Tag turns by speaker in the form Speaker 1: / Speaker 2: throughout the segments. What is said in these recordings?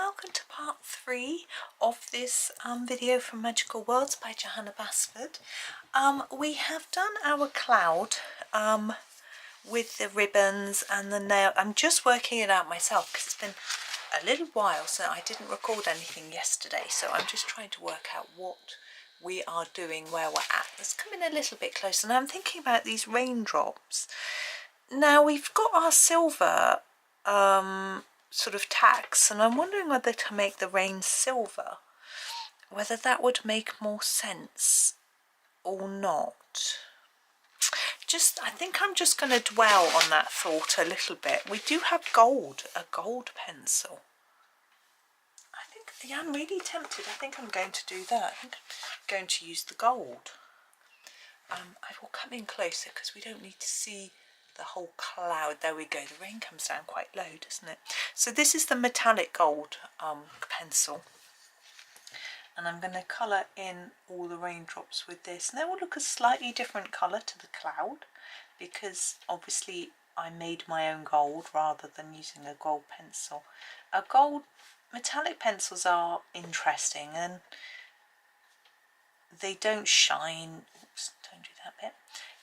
Speaker 1: welcome to part 3 of this video from Magical Worlds by Johanna Basford. We have done our cloud with the ribbons and the nail. I'm just working it out myself because it's been a little while, so I didn't record anything yesterday, so I'm just trying to work out what we are doing, where we're at. Let's come in a little bit closer. Now I'm thinking about these raindrops. Now we've got our silver sort of tacks, and I'm wondering whether to make the rain silver, whether that would make more sense or not. I think I'm just going to dwell on that thought a little bit. We do have gold, a gold pencil. I think, yeah, I'm really tempted. I think I'm going to do that. I think I'm going to use the gold. I will come in closer because we don't need to see the whole cloud. There we go. The rain comes down quite low, doesn't it? So this is the metallic gold pencil, and I'm going to colour in all the raindrops with this. And they will look a slightly different colour to the cloud because obviously I made my own gold rather than using a gold pencil. Metallic pencils are interesting and they don't shine, oops, don't do that bit,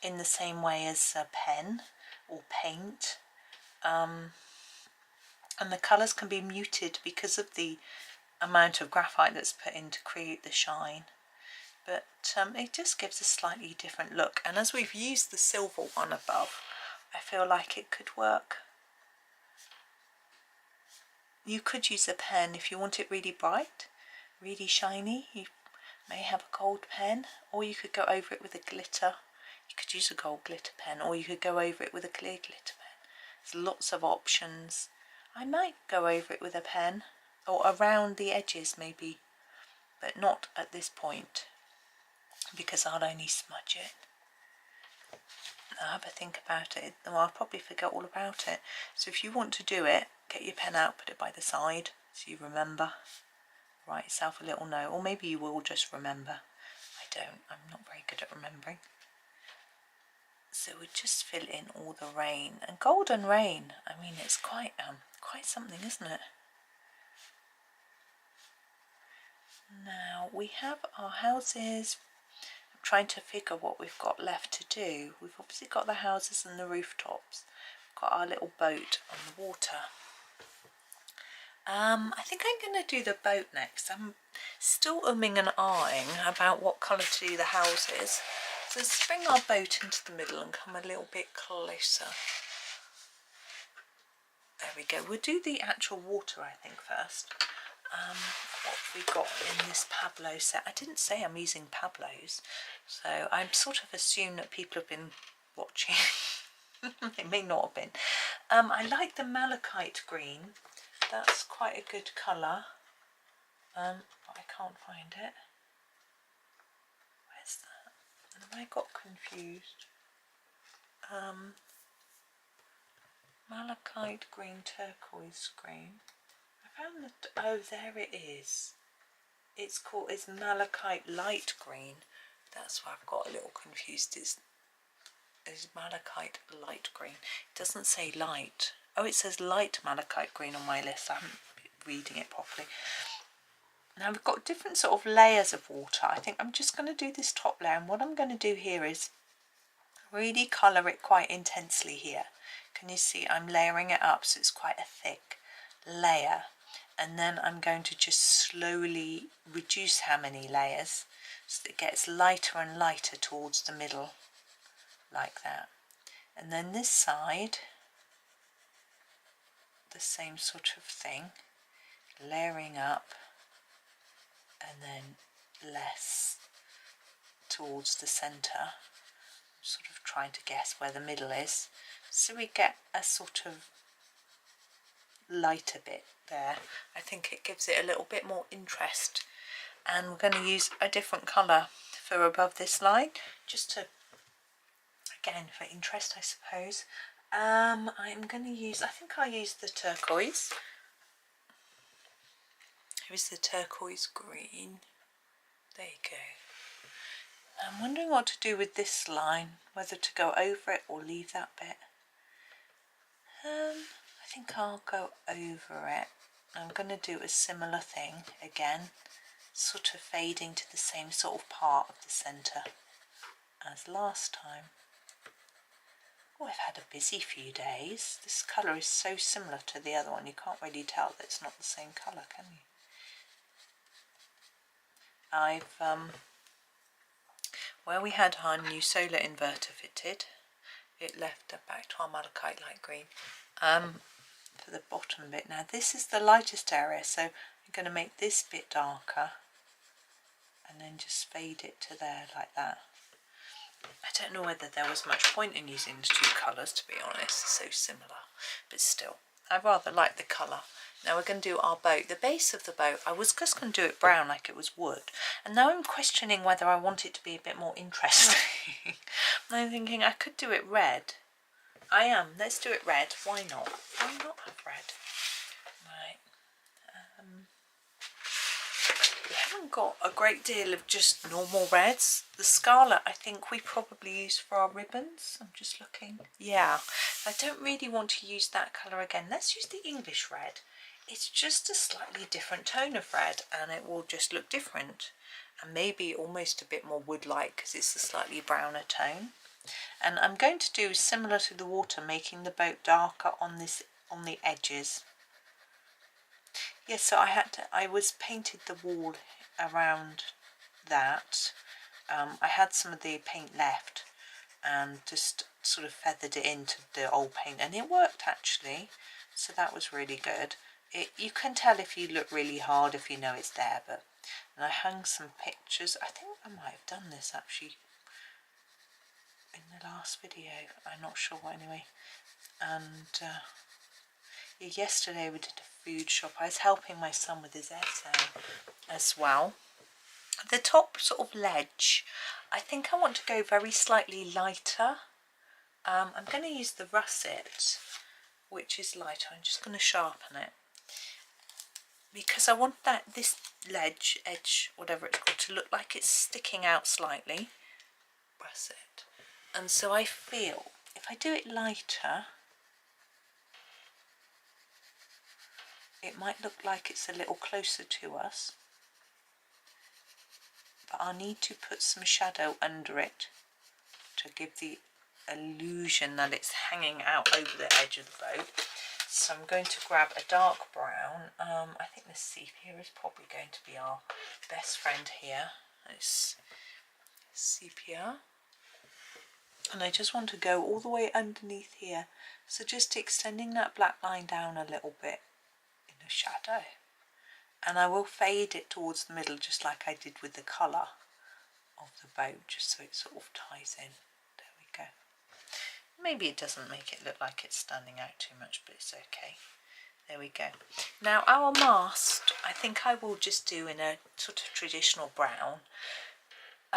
Speaker 1: in the same way as a pen or paint, and the colours can be muted because of the amount of graphite that's put in to create the shine, but it just gives a slightly different look. And as we've used the silver one above, I feel like it could work. You could use a pen if you want it really bright, really shiny. You may have a gold pen, or you could go over it with a glitter. You could use a gold glitter pen, or you could go over it with a clear glitter pen. There's lots of options. I might go over it with a pen, or around the edges maybe, but not at this point because I'll only smudge it. I'll have a think about it. Well, I'll probably forget all about it. So if you want to do it, get your pen out, put it by the side so you remember. Write yourself a little note, or maybe you will just remember. I'm not very good at remembering. So we just fill in all the rain, and golden rain, I mean, it's quite something, isn't it? Now we have our houses. I'm trying to figure what we've got left to do. We've obviously got the houses and the rooftops. We've got our little boat on the water. I think I'm going to do the boat next. I'm still umming and ahhing about what colour to do the houses. So let's bring our boat into the middle and come a little bit closer. There we go. We'll do the actual water, I think, first. What have we got in this Pablo set? I didn't say I'm using Pablos, so I sort of assume that people have been watching. It may not have been. I like the malachite green. That's quite a good colour, but I can't find it. Where's that? Have I got confused? Malachite green, turquoise green. I found that, oh, there it is. It's malachite light green. That's why I've got a little confused. It's malachite light green. It doesn't say light. Oh, it says light malachite green on my list. I haven't been reading it properly. Now we've got different sort of layers of water. I think I'm just going to do this top layer, and what I'm going to do here is really colour it quite intensely here. Can you see I'm layering it up so it's quite a thick layer, and then I'm going to just slowly reduce how many layers so that it gets lighter and lighter towards the middle, like that. And then this side, the same sort of thing, layering up and then less towards the centre. I'm sort of trying to guess where the middle is, so we get a sort of lighter bit there. I think it gives it a little bit more interest, and we're going to use a different colour for above this line, just to, again, for interest, I suppose. I'm going to use, I think I'll use the turquoise. Here's the turquoise green. There you go. I'm wondering what to do with this line, whether to go over it or leave that bit. I think I'll go over it I'm going to do a similar thing again, sort of fading to the same sort of part of the centre as last time. Oh, I've had a busy few days. This colour is so similar to the other one, you can't really tell that it's not the same colour, can you? I've where we had our new solar inverter fitted, it left it back to our malachite light green for the bottom bit. Now this is the lightest area, so I'm going to make this bit darker and then just fade it to there like that. I don't know whether there was much point in using the two colours, to be honest, they're so similar, but still, I rather like the colour. Now we're going to do our boat. The base of the boat, I was just going to do it brown like it was wood, and now I'm questioning whether I want it to be a bit more interesting. I'm thinking I could do it red. I am. Let's do it red. Why not? Why not have red? Right. We haven't got a great deal of just normal reds. The scarlet I think we probably use for our ribbons. I'm just looking. Yeah, I don't really want to use that colour again. Let's use the English red. It's just a slightly different tone of red and it will just look different. And maybe almost a bit more wood-like because it's a slightly browner tone. And I'm going to do similar to the water, making the boat darker on the edges. Yes, so I was painted the wall around that. I had some of the paint left and just sort of feathered it into the old paint, and it worked actually, so that was really good. You can tell if you look really hard if you know it's there. And I hung some pictures. I think I might have done this actually in the last video, I'm not sure anyway. And yesterday we did a food shop. I was helping my son with his essay as well. The top sort of ledge, I think I want to go very slightly lighter. I'm going to use the russet, which is lighter. I'm just going to sharpen it because I want this ledge, edge, whatever it's called, to look like it's sticking out slightly. Russet. And so I feel if I do it lighter, it might look like it's a little closer to us, but I'll need to put some shadow under it to give the illusion that it's hanging out over the edge of the boat. So I'm going to grab a dark brown. I think the sepia is probably going to be our best friend here. It's sepia. And I just want to go all the way underneath here. So just extending that black line down a little bit in the shadow. And I will fade it towards the middle just like I did with the colour of the boat, just so it sort of ties in. There we go. Maybe it doesn't make it look like it's standing out too much, but it's okay. There we go. Now our mast, I think I will just do in a sort of traditional brown.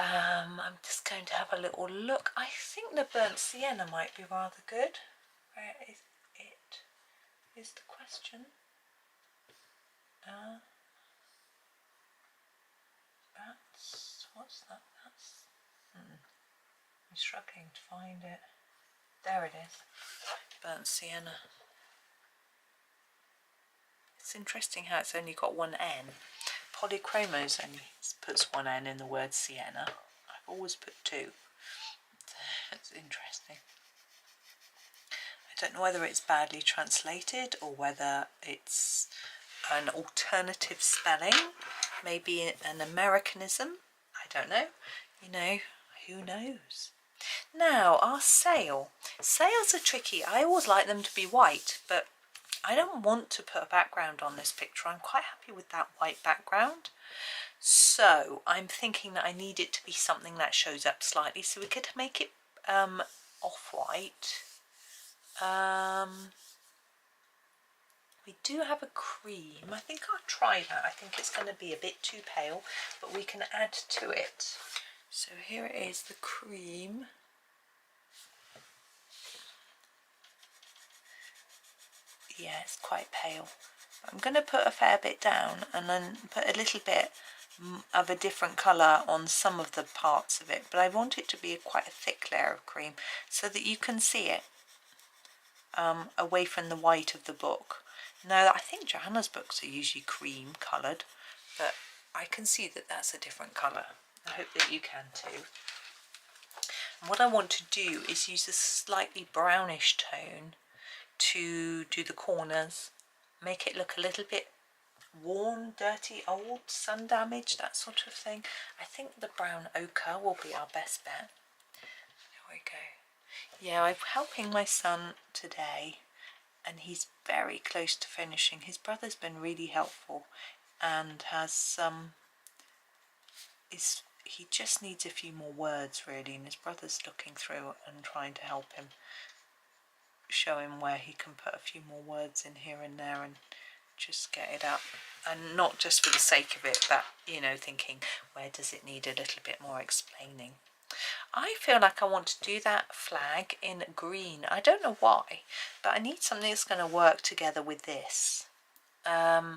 Speaker 1: I'm just going to have a little look. I think the burnt sienna might be rather good. Where is it? Is the question. What's that? I'm struggling to find it. There it is. Burnt sienna. It's interesting how it's only got one N. Polychromos only puts one N in the word sienna. I've always put two. That's interesting. I don't know whether it's badly translated or whether it's an alternative spelling, maybe an Americanism. I don't know. You know, who knows? Now our sail. Sails are tricky. I always like them to be white, but I don't want to put a background on this picture. I'm quite happy with that white background. So I'm thinking that I need it to be something that shows up slightly. So we could make it off-white. We do have a cream. I think I'll try that. I think it's going to be a bit too pale, but we can add to it. So here it is, the cream. Yeah, it's quite pale. I'm going to put a fair bit down and then put a little bit of a different colour on some of the parts of it, but I want it to be quite a thick layer of cream so that you can see it away from the white of the book. Now, I think Johanna's books are usually cream coloured, but I can see that that's a different colour. I hope that you can too. And what I want to do is use a slightly brownish tone to do the corners, make it look a little bit worn, dirty, old, sun damaged, that sort of thing. I think the brown ochre will be our best bet. There we go. Yeah, I'm helping my son today, and he's very close to finishing. His brother's been really helpful and has he just needs a few more words really, and his brother's looking through and trying to help him, show him where he can put a few more words in here and there and just get it up. And not just for the sake of it, but you know, thinking where does it need a little bit more explaining. I feel like I want to do that flag in green. I don't know why, but I need something that's going to work together with this.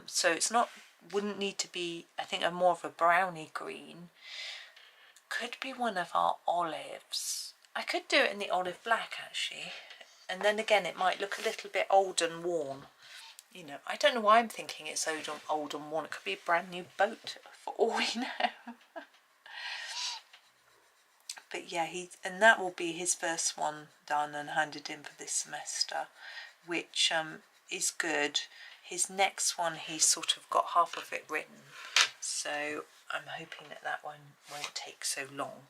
Speaker 1: So it's not, wouldn't need to be, I think, a more of a browny green. Could be one of our olives. I could do it in the olive black actually, and then again it might look a little bit old and worn. You know, I don't know why I'm thinking it's old and worn. It could be a brand new boat for all we know. But yeah, and that will be his first one done and handed in for this semester, which is good. His next one, he's sort of got half of it written, so I'm hoping that that one won't take so long.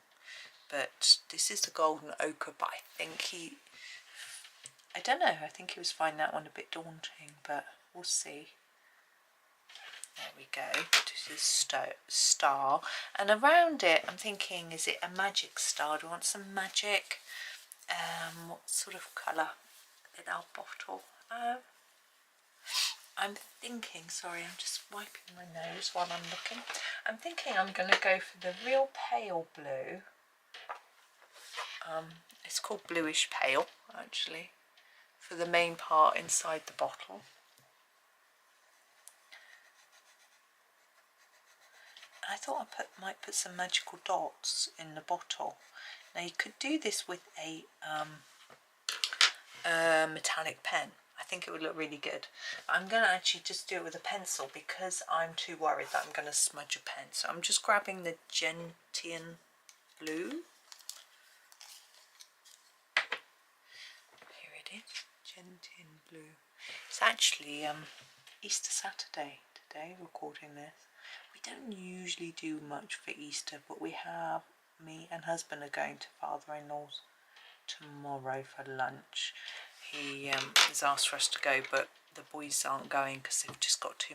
Speaker 1: But this is the golden ochre, but I think I don't know, I think he was finding that one a bit daunting, but we'll see. There we go, this is star, and around it I'm thinking, is it a magic star? Do we want some magic? What sort of colour in our bottle? I'm thinking, sorry, I'm just wiping my nose while I'm looking. I'm thinking I'm going to go for the real pale blue. It's called bluish pale actually, for the main part inside the bottle. I thought I might put some magical dots in the bottle. Now you could do this with a metallic pen. I think it would look really good. I'm going to actually just do it with a pencil because I'm too worried that I'm going to smudge a pen. So I'm just grabbing the gentian blue. Here it is, gentian blue. It's actually Easter Saturday today, recording this. We don't usually do much for Easter, but me and husband are going to father-in-law's tomorrow for lunch. He has asked for us to go, but the boys aren't going because they've just got too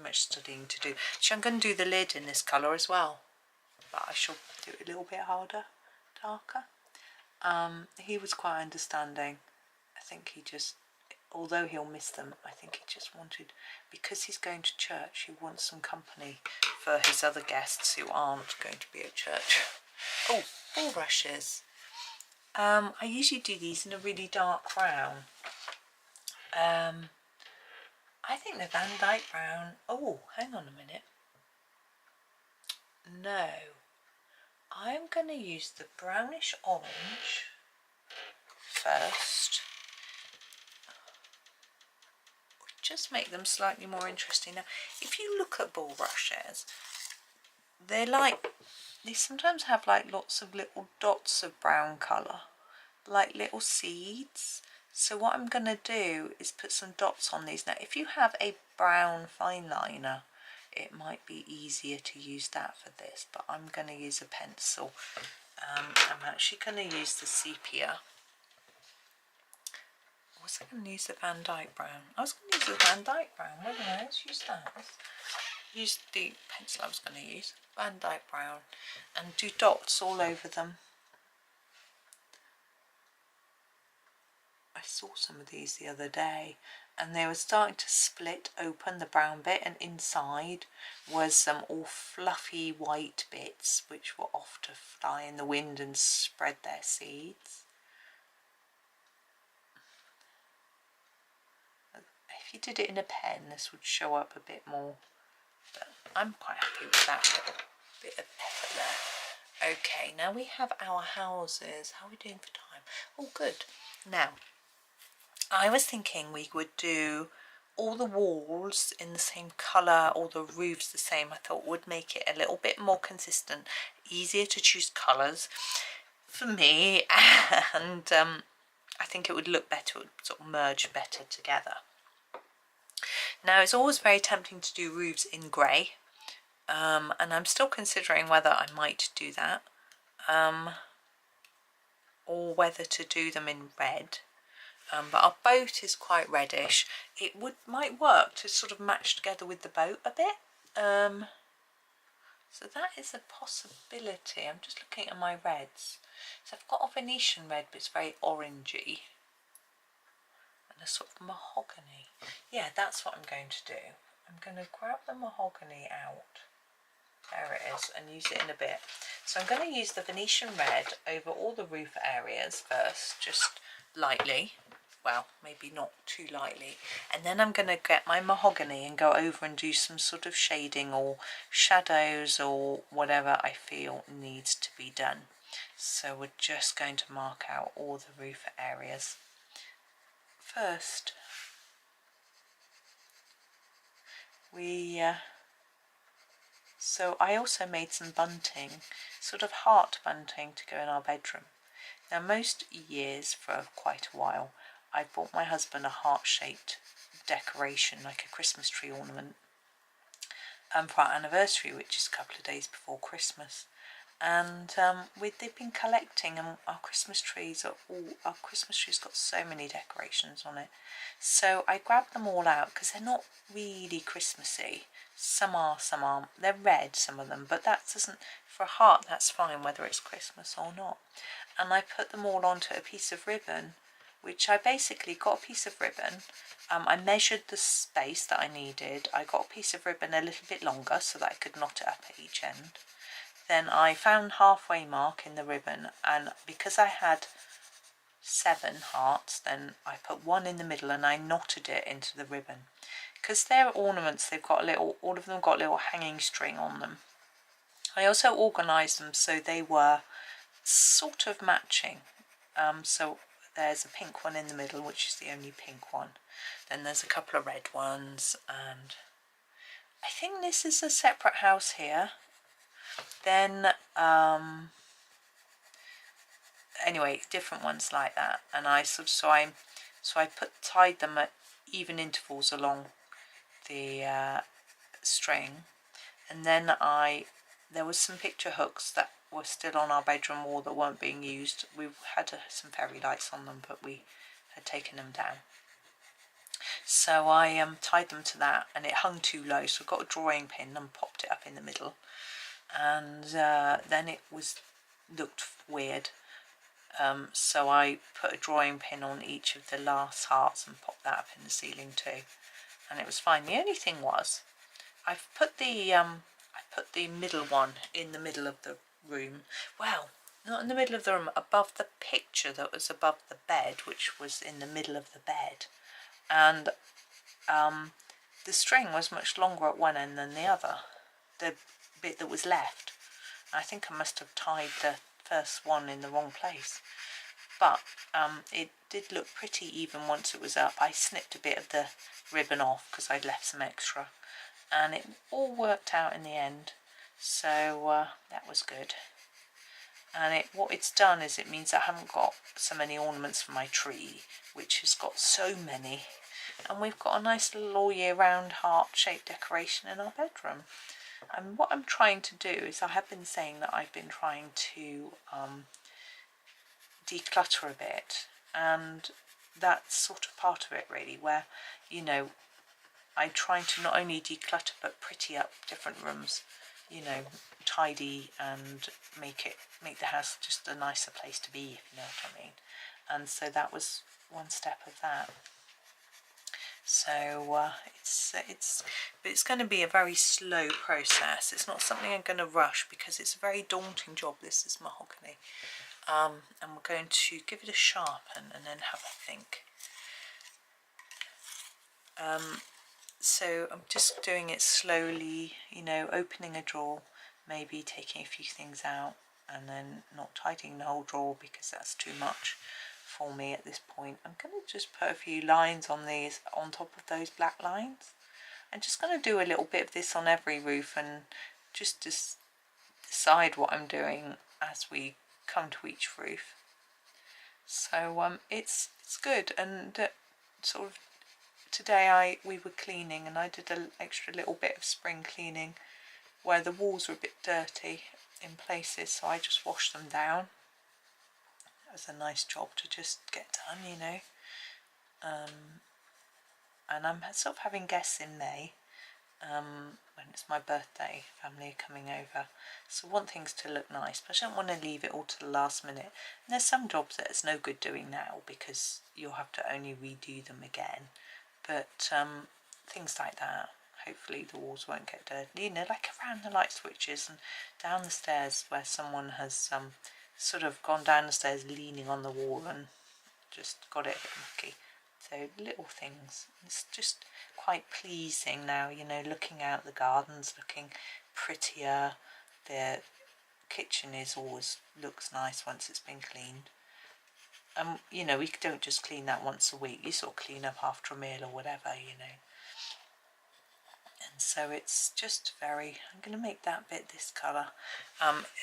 Speaker 1: much studying to do. So I'm going to do the lid in this colour as well, but I shall do it a little bit harder, darker. He was quite understanding. I think he just, although he'll miss them, I think he just wanted, because he's going to church, he wants some company for his other guests who aren't going to be at church. Oh, ball brushes. I usually do these in a really dark brown. I think the vandyke brown. Oh, hang on a minute. No, I'm going to use the brownish orange first. Just make them slightly more interesting. Now, if you look at ball brushes, they sometimes have like lots of little dots of brown colour, like little seeds. So what I'm going to do is put some dots on these. Now, if you have a brown fine liner, it might be easier to use that for this, but I'm going to use a pencil. I'm actually going to use the sepia. Was I going to use the vandyke brown? I was going to use the vandyke brown, wasn't I? Let's use that. Let's use the pencil I was going to use, vandyke brown, and do dots all over them. I saw some of these the other day, and they were starting to split open, the brown bit, and inside was some all fluffy white bits which were off to fly in the wind and spread their seeds. If you did it in a pen, this would show up a bit more, but I'm quite happy with that little bit of pepper there. Okay, now we have our houses. How are we doing for time? Oh, good. Now, I was thinking we would do all the walls in the same colour, all the roofs the same, I thought would make it a little bit more consistent, easier to choose colours for me, and I think it would look better, it would sort of merge better together. Now it's always very tempting to do roofs in grey, and I'm still considering whether I might do that, or whether to do them in red. But our boat is quite reddish. It might work to sort of match together with the boat a bit. So that is a possibility. I'm just looking at my reds. So I've got a Venetian red, but it's very orangey. And a sort of mahogany. Yeah, that's what I'm going to do. I'm going to grab the mahogany out. There it is, and use it in a bit. So I'm going to use the Venetian red over all the roof areas first, just lightly. Well, maybe not too lightly. And then I'm going to get my mahogany and go over and do some sort of shading or shadows or whatever I feel needs to be done. So we're just going to mark out all the roof areas first. So I also made some bunting, sort of heart bunting, to go in our bedroom. Now most years, for quite a while, I bought my husband a heart-shaped decoration, like a Christmas tree ornament, for our anniversary, which is a couple of days before Christmas. And they've been collecting, and our Christmas trees got so many decorations on it. So I grabbed them all out because they're not really Christmassy. Some are, some aren't. They're red, some of them, but that doesn't, for a heart, that's fine whether it's Christmas or not. And I put them all onto a piece of ribbon, which I basically got a piece of ribbon. I measured the space that I needed. I got a piece of ribbon a little bit longer so that I could knot it up at each end. Then I found halfway mark in the ribbon, and because I had 7 hearts, then I put one in the middle and I knotted it into the ribbon. Because they're ornaments, they've got a little, all of them got a little hanging string on them. I also organised them so they were sort of matching. So there's a pink one in the middle, which is the only pink one. Then there's a couple of red ones, and I think this is a separate house here. Then anyway, different ones like that, and I tied them at even intervals along the string, and then there was some picture hooks that were still on our bedroom wall that weren't being used. We had some fairy lights on them, but we had taken them down. So I tied them to that, and it hung too low, so I got a drawing pin and popped it up in the middle, and then it looked weird. So I put a drawing pin on each of the last hearts and popped that up in the ceiling too, and it was fine. The only thing was, I've put the middle one in the middle of the room. Well, not in the middle of the room, above the picture that was above the bed, which was in the middle of the bed, and the string was much longer at one end than the other, the bit that was left. I think I must have tied the first one in the wrong place, but it did look pretty even once it was up. I snipped a bit of the ribbon off because I'd left some extra, and it all worked out in the end, so that was good. And what it's done is, it means I haven't got so many ornaments for my tree, which has got so many, and we've got a nice little all year round heart-shaped decoration in our bedroom. And what I'm trying to do is, I have been saying that I've been trying to declutter a bit, and that's sort of part of it really, where, you know, I'm trying to not only declutter but pretty up different rooms, you know, tidy, and make the house just a nicer place to be, if you know what I mean. And so that was one step of that. So it's going to be a very slow process. It's not something I'm going to rush, because it's a very daunting job. This is mahogany, and we're going to give it a sharpen and then have a think. So I'm just doing it slowly, you know, opening a drawer, maybe taking a few things out, and then not tidying the whole drawer because that's too much for me at this point. I'm going to just put a few lines on these on top of those black lines. I'm just going to do a little bit of this on every roof and just decide what I'm doing as we come to each roof. So it's good. And sort of today we were cleaning, and I did an extra little bit of spring cleaning where the walls were a bit dirty in places, so I just washed them down. It was a nice job to just get done, you know. And I'm sort of having guests in May, when it's my birthday, family are coming over, so I want things to look nice, but I don't want to leave it all to the last minute. And there's some jobs that it's no good doing now because you'll have to only redo them again, but things like that, hopefully the walls won't get dirty, you know, like around the light switches and down the stairs where someone has sort of gone down the stairs leaning on the wall and just got it mucky. So little things, it's just quite pleasing now, you know, looking out the gardens, looking prettier. The kitchen is always looks nice once it's been cleaned. You know, we don't just clean that once a week, you sort of clean up after a meal or whatever, you know. And so it's just very, I'm going to make that bit this colour.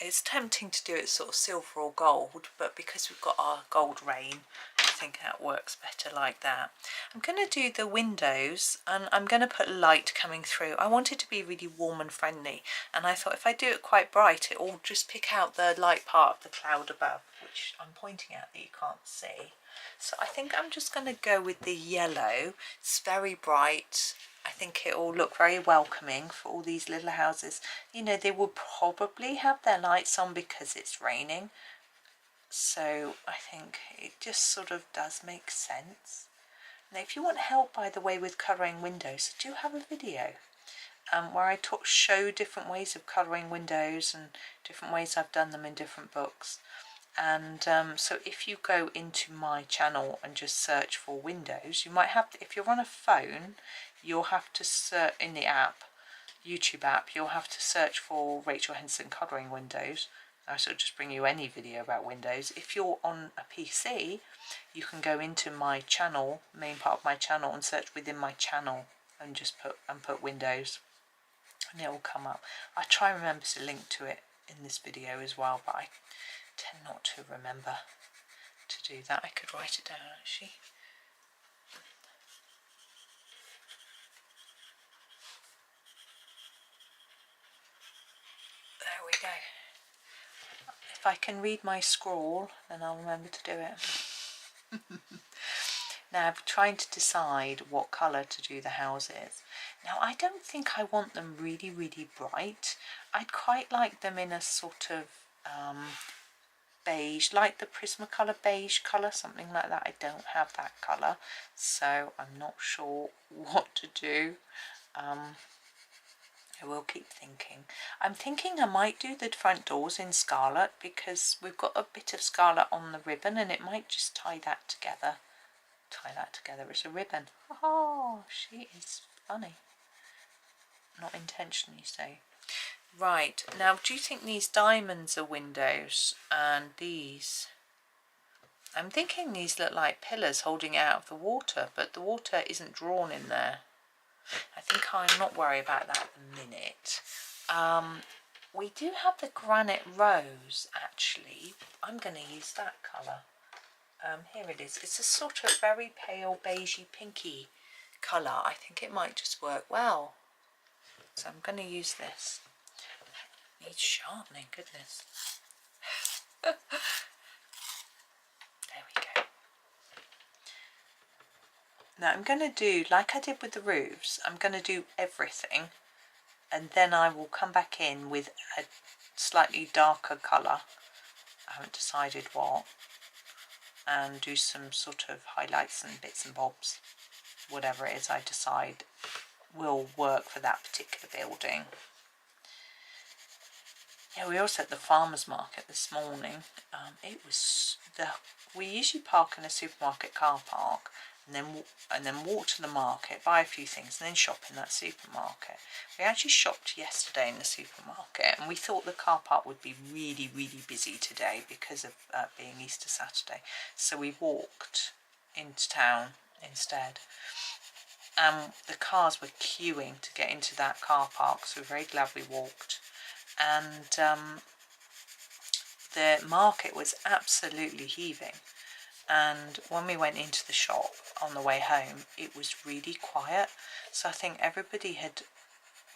Speaker 1: It's tempting to do it sort of silver or gold, but because we've got our gold rain, I think that works better like that. I'm going to do the windows, and I'm going to put light coming through. I want it to be really warm and friendly, and I thought if I do it quite bright, it will just pick out the light part of the cloud above, which I'm pointing at that you can't see. So I think I'm just going to go with the yellow. It's very bright. I think it will look very welcoming for all these little houses. You know, they will probably have their lights on because it's raining. So I think it just sort of does make sense. Now, if you want help, by the way, with colouring windows, I do have a video where I show different ways of colouring windows and different ways I've done them in different books. And so if you go into my channel and just search for windows, you might have to, if you're on a phone, you'll have to search in the app, YouTube app, you'll have to search for Rachel Henson colouring windows. I sort of just bring you any video about windows. If you're on a PC, you can go into my channel, main part of my channel, and search within my channel and just put windows, and it will come up. I try and remember to link to it in this video as well, but I tend not to remember to do that. I could write it down actually. There we go. If I can read my scrawl, then I'll remember to do it. Now I'm trying to decide what colour to do the houses. Now I don't think I want them really, really bright. I'd quite like them in a sort of beige, like the Prismacolor beige colour, something like that. I don't have that colour, so I'm not sure what to do. I will keep thinking. I'm thinking I might do the front doors in scarlet because we've got a bit of scarlet on the ribbon, and it might just tie that together. It's a ribbon. Oh, she is funny. Not intentionally so. Right, now do you think these diamonds are windows? And these, I'm thinking these look like pillars holding it out of the water, but the water isn't drawn in there. I think I'm not worried about that at the minute. We do have the granite rose actually. I'm going to use that colour. Here it is. It's a sort of very pale beigey pinky colour. I think it might just work well. So I'm going to use this. Needs sharpening, goodness. There we go. Now I'm going to do, like I did with the roofs, I'm going to do everything, and then I will come back in with a slightly darker colour, I haven't decided what, and do some sort of highlights and bits and bobs, whatever it is I decide will work for that particular building. Yeah, we also at the farmer's market this morning. We usually park in a supermarket car park, and then walk to the market, buy a few things, and then shop in that supermarket. We actually shopped yesterday in the supermarket, and we thought the car park would be really, really busy today because of being Easter Saturday. So we walked into town instead. The cars were queuing to get into that car park, so we're very glad we walked. And the market was absolutely heaving. And when we went into the shop on the way home, it was really quiet. So I think everybody had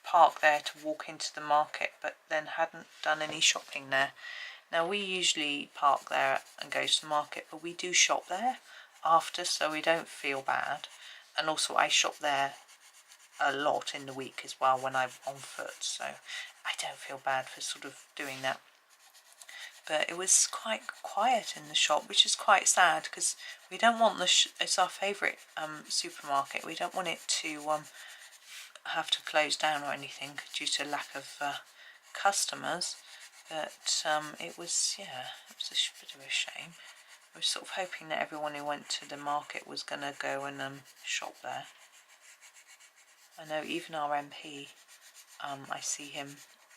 Speaker 1: parked there to walk into the market, but then hadn't done any shopping there. Now we usually park there and go to the market, but we do shop there after, so we don't feel bad. And also I shop there a lot in the week as well when I'm on foot, so I don't feel bad for sort of doing that. But it was quite quiet in the shop, which is quite sad, because we don't want it's our favourite supermarket. We don't want it to have to close down or anything due to lack of customers. But it was, yeah, it was a bit of a shame. I was sort of hoping that everyone who went to the market was going to go and shop there. I know even our MP, I see him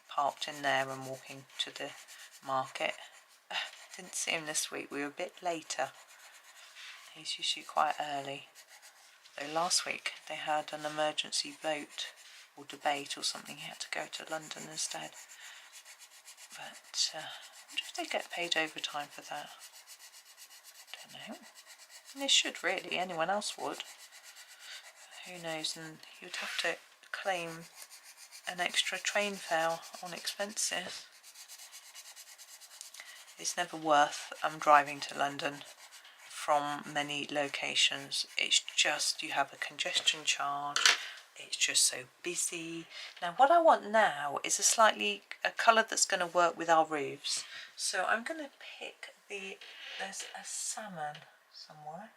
Speaker 1: parked in there and walking to the market. Didn't see him this week, we were a bit later. He's usually quite early. Though last week they had an emergency vote or debate or something, he had to go to London instead. But I wonder if they get paid overtime for that. I don't know. And they should really, anyone else would. Who knows, and he would have to claim an extra train fare on expenses. It's never worth driving to London from many locations. It's just, you have a congestion charge, it's just so busy. Now what I want now is a colour that's going to work with our roofs. So I'm going to pick there's a salmon somewhere.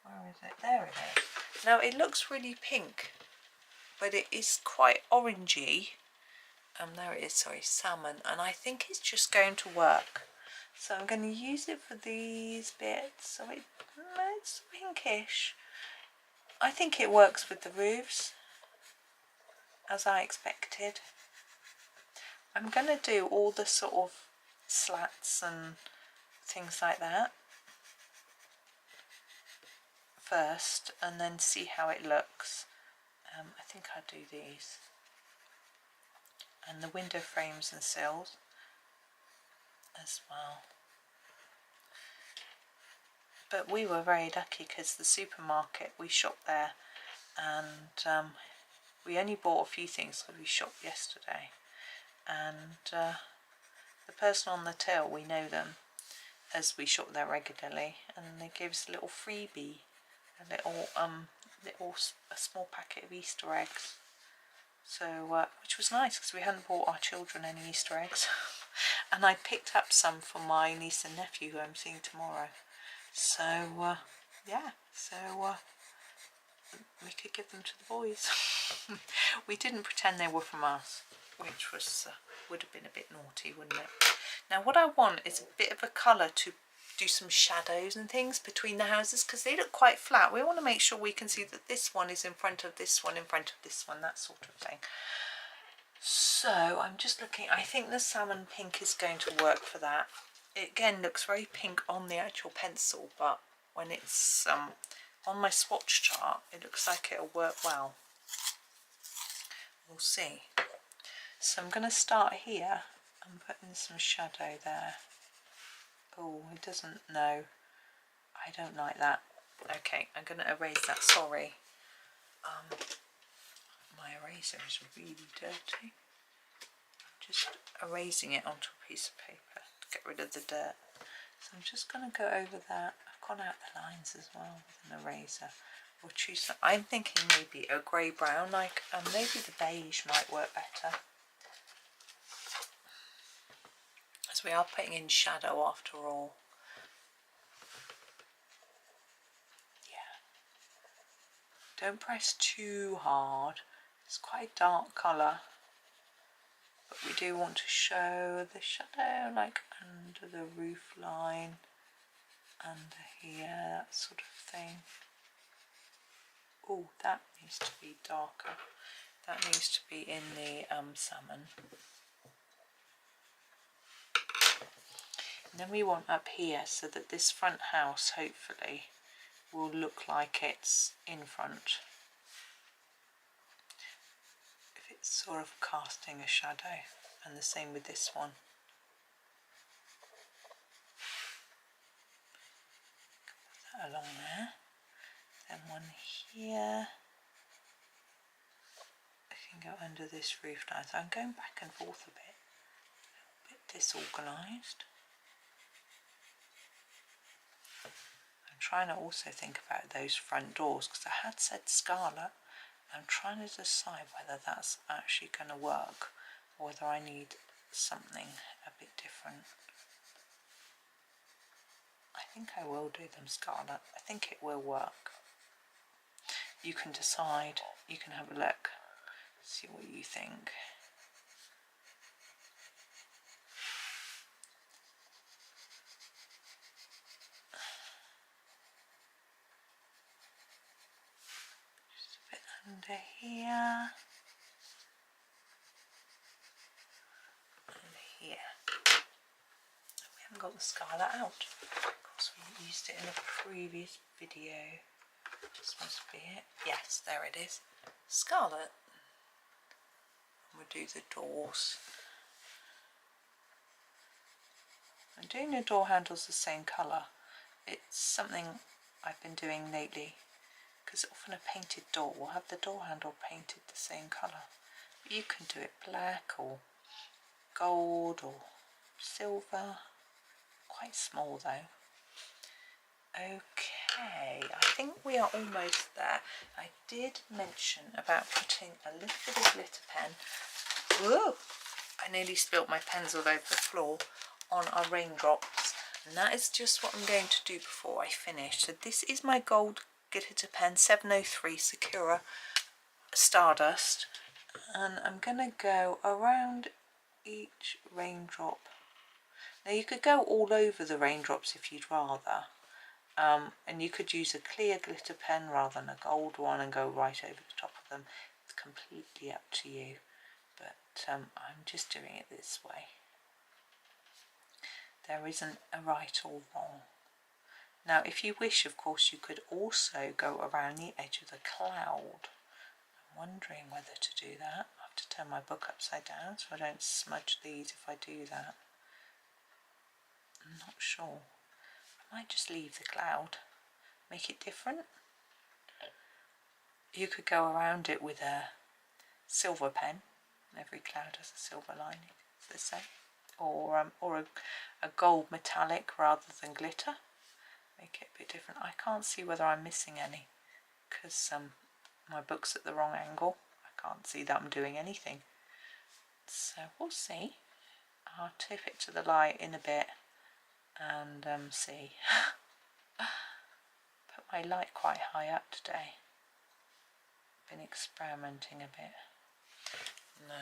Speaker 1: Where is it? There it is. Now it looks really pink, but it is quite orangey. There it is, sorry, salmon, and I think it's just going to work. So I'm going to use it for these bits, so it's pinkish. I think it works with the roofs, as I expected. I'm going to do all the sort of slats and things like that first, and then see how it looks. I think I'll do these. And the window frames and sills as well. But we were very lucky because the supermarket, we shopped there, and we only bought a few things because we shopped yesterday. And the person on the till, we know them as we shop there regularly, and they gave us a little freebie, a small packet of Easter eggs. So, which was nice because we hadn't bought our children any Easter eggs. And I picked up some for my niece and nephew who I'm seeing tomorrow. So, yeah, we could give them to the boys. We didn't pretend they were from us, which was would have been a bit naughty, wouldn't it? Now what I want is a bit of a colour to do some shadows and things between the houses, because they look quite flat. We want to make sure we can see that this one is in front of this one, in front of this one, that sort of thing. So I'm just looking, I think the salmon pink is going to work for that. It again looks very pink on the actual pencil, but when it's on my swatch chart, it looks like it'll work well. We'll see. So I'm going to start here and put in some shadow there. Oh, it doesn't, no, I don't like that. Okay, I'm going to erase that, sorry. My eraser is really dirty. I'm just erasing it onto a piece of paper to get rid of the dirt. So I'm just going to go over that. I've gone out the lines as well with an eraser. Or choose some, I'm thinking maybe a grey brown, like maybe the beige might work better. As we are putting in shadow after all. Yeah. Don't press too hard. It's quite a dark colour. But we do want to show the shadow like under the roof line, under here, that sort of thing. Oh, that needs to be darker. That needs to be in the salmon. And then we want up here so that this front house hopefully will look like it's in front. If it's sort of casting a shadow, and the same with this one. Put that along there. Then one here. I can go under this roof line. So I'm going back and forth a bit disorganised. I'm trying to also think about those front doors because I had said scarlet. I'm trying to decide whether that's actually going to work or whether I need something a bit different. I think I will do them scarlet. I think it will work. You can decide, you can have a look, see what you think. Just a bit under here. And here. We haven't got the scarlet out. Of course we used it in a previous video. This must be it. Yes, there it is. Scarlet. We'll do the doors. I'm doing the door handles the same colour. It's something I've been doing lately because often a painted door will have the door handle painted the same colour. But you can do it black or gold or silver. Quite small though. Okay, I think we are almost there. I did mention about putting a little bit of glitter pen. Whoa! I nearly spilt my pens all over the floor on our raindrops, and that is just what I'm going to do before I finish. So this is my gold glitter pen 703 Sakura Stardust, and I'm going to go around each raindrop. Now you could go all over the raindrops if you'd rather. And you could use a clear glitter pen rather than a gold one and go right over the top of them. It's completely up to you, but I'm just doing it this way. There isn't a right or wrong. Now if you wish, of course, you could also go around the edge of the cloud. I'm wondering whether to do that. I have to turn my book upside down so I don't smudge these if I do that. I'm not sure. I might just leave the cloud, make it different. You could go around it with a silver pen. Every cloud has a silver lining, as they say. Or a gold metallic rather than glitter. Make it a bit different. I can't see whether I'm missing any because my book's at the wrong angle. I can't see that I'm doing anything. So we'll see. I'll tip it to the light in a bit and see. Put my light quite high up today. Been experimenting a bit. No.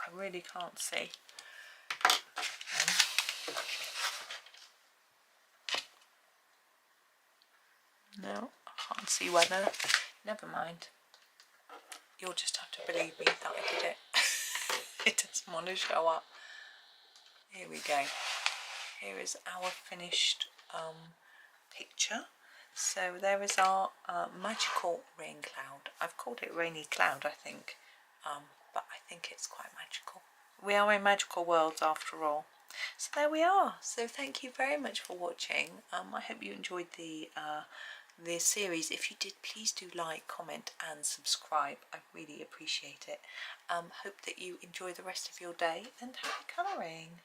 Speaker 1: I really can't see. No, I can't see whether. Never mind. You'll just have to believe me that I did it. It doesn't want to show up. Here we go. Here is our finished picture. So there is our magical rain cloud. I've called it rainy cloud, I think, but I think it's quite magical. We are in magical worlds after all. So there we are. So thank you very much for watching. I hope you enjoyed the series. If you did, please do like, comment and subscribe. I really appreciate it. Hope that you enjoy the rest of your day and happy colouring.